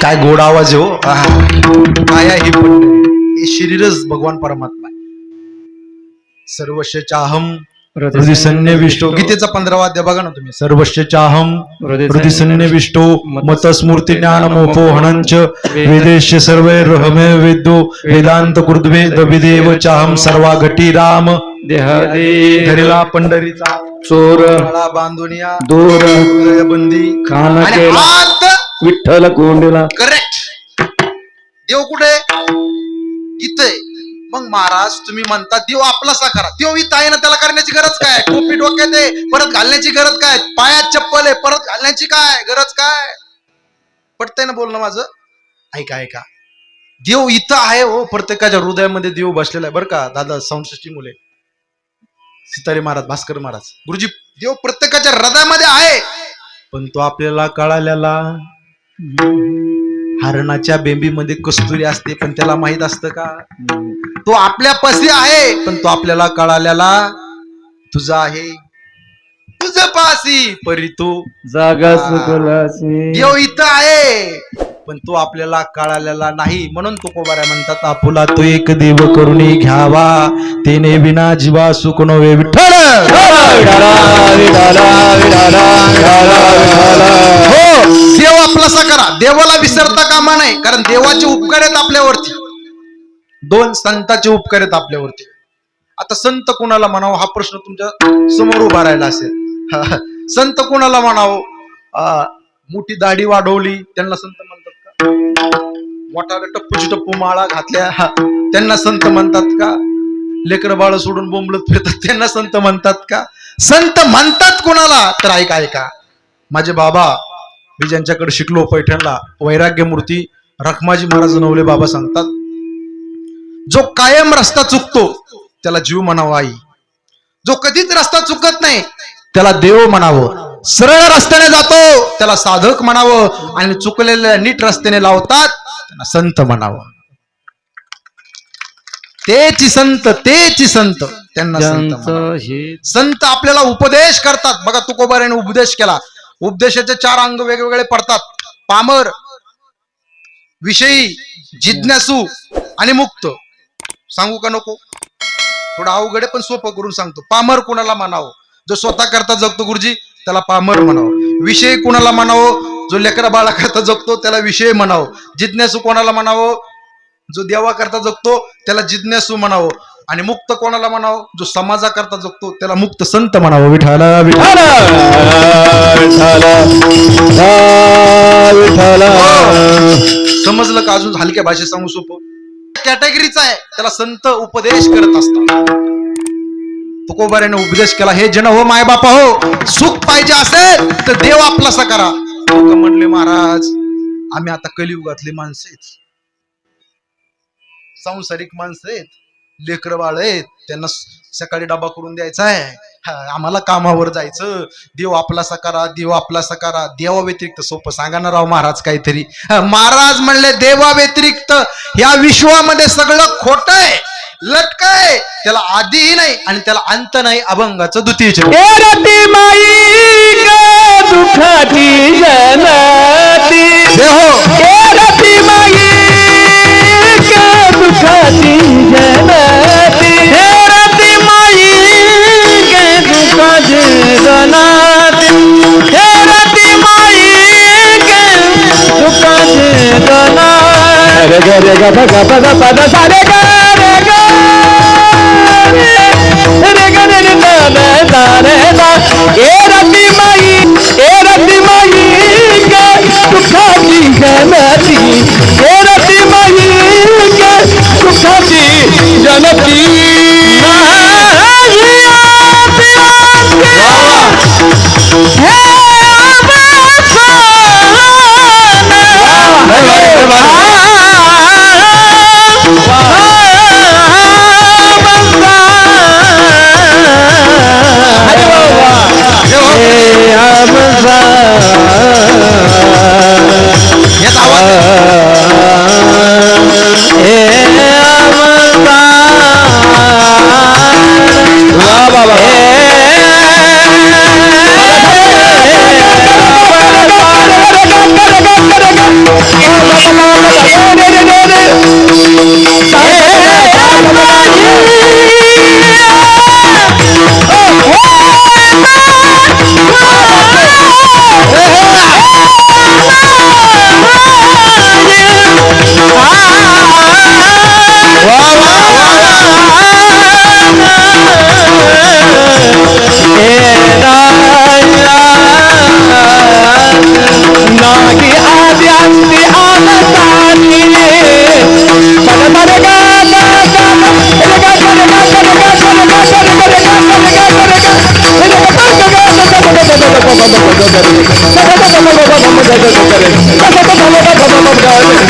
काय गोड आवाज आहे हो. काय आहे ही पंढरी, हे शरीरच भगवान परमात्मा आहे. सर्वस्य चाहम हृदय सन्निविष्टो, गीतेचा 15वा अध्याय बघा ना तुम्ही. सर्वस्य चाहम हृदय सन्निविष्टो मतस्मूर्ती ज्ञानमोपोहनंच वेदेश्य सर्वैर्हमे विद्यो वेदांत कृद्वेद विदेव चाहम सर्वा घटी राम देहदे. धरिला पंढरीचा चोर गळा बांधून या दूर बंदी खाना आणि केला हात. विठ्ठल कोंडीला. करेक्ट. देव कुठे? इथे. मग महाराज तुम्ही म्हणता देव आपलासा करा. देव इथं आहे ना, त्याला करण्याची गरज काय? टोपी डोक्यात आहे, परत घालण्याची गरज काय? पायात चप्पल आहे, परत घालण्याची काय गरज काय? पटतंय ना बोलणं माझं? ऐका ऐका, देव इथं आहे हो, प्रत्येकाच्या हृदयामध्ये देव बसलेला आहे बरं का दादा. 64 मुले सितारे महाराज, भास्कर महाराज, गुरुजी, देव प्रत्येकाच्या हृदयामध्ये आहे. पण तो आपल्याला कळालेला हरणाच्या बेंबीमध्ये कस्तुरी असते, पण त्याला माहित असतं का? तो आपल्या पशी आहे, पण तो आपल्याला कळालेला तुझा आहे, तुझ पासी परी तू जागा सुकलासी. देव इथं आहे, पण तो आपल्याला कळालेला नाही. म्हणून तुकोबारा म्हणतात, आपुला तो एक देव करुणी घ्यावा, तेने विना जीवा सुख नव्हे. विठ्ठल हो, देव आपलासा करा. देवाला विसरता कामा नाही, कारण देवाचे उपकार आहेत आपल्यावरती. 2 संतांचे उपकार आहेत आपल्यावरती. आता संत कोणाला म्हणावं हा प्रश्न तुमच्या समोर उभा राहिला असेल. संत कोणाला म्हणावं? मोठी दाढी वाढवली त्यांना संत म्हणतात का? मोठाला टप्पूची टप्पू माळा घातल्या त्यांना संत म्हणतात का? लेकर बाळ सोडून बोंबलत फिरतात त्यांना संत म्हणतात का? संत म्हणतात कोणाला? तर ऐका ऐका, माझे बाबा, मी ज्यांच्याकडे शिकलो पैठणला, वैराग्य मूर्ती रखमाजी महाराज नवले बाबा सांगतात, जो कायम रस्ता चुकतो त्याला जीव म्हणावा आई, जो कधीच रस्ता चुकत नाही त्याला देव म्हणावं, सरळ रस्त्याने जातो त्याला साधक म्हणावं, आणि चुकलेल्या नीट रस्त्याने लावतात त्यांना संत म्हणावं. तेची संत, तेची संत, त्यांना संत म्हणावं. संत आपल्याला उपदेश करतात. बघा तुकोबाराने उपदेश केला. उपदेशाचे 4 अंग वेगवेगळे पडतात. पामर, विषयी, जिज्ञासू आणि मुक्त. सांगू का नको? थोडं अवघड पण सोपं करून सांगतो. पामर कुणाला म्हणावं? जो स्वतः करता जगतो गुरुजी त्याला पामर म्हणावं. विषय कुणाला म्हणावं? जो लेकरा बाळा करता जगतो त्याला विषय म्हणावं. जिज्ञासू कोणाला म्हणावं? जो देवा करता जगतो त्याला जिज्ञासू म्हणावं. आणि मुक्त कोणाला म्हणावं? जो समाजा करता जगतो त्याला मुक्त संत म्हणावं. विठाला विठाला विठाला. समजलं का? अजून हलक्या भाषेत सांगू सोपं. कॅटेगरीचा आहे, त्याला संत उपदेश करत असतात. तुकोबाराने उपदेश केला, हे जन हो माय बापा हो, सुख पाहिजे असेल तर देव आपलासा करा. लोक म्हणले महाराज आम्ही आता कलियुगातली माणसं आहेत, सांसारिक माणसं आहेत, लेकर बाळ आहेत, त्यांना सकाळी डबा करून द्यायचा आहे, आम्हाला कामावर जायचं, देव आपलासा करा, देव आपलासा करा. देवा व्यतिरिक्त सोपं सांगा ना राव महाराज काहीतरी. महाराज म्हणले देवा व्यतिरिक्त या विश्वामध्ये सगळं खोट आहे, लटक आहे, त्याला आदिही नाही आणि त्याला अंत नाही. अभंगाचं द्वितीय दुःखाची जनती देहो दुःखाची जनती हेरती माई गे दुःखाची जनाती हेरती माई गे दुःखाची जनाती. रे ग रे ग ग पद पद सा रे ग रे ग रे ग रे रे दा रे दा. हेरती माई गे दुःखाची जनती हेरती माई गे दुःखाची जनती.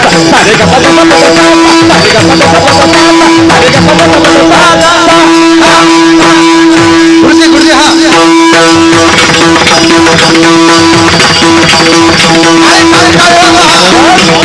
सारे ग प द प द सा सारे ग प द प द सा सारे ग प द प द सा गुरुजी गुरुजी हा काय, काय, काय, काय, काय,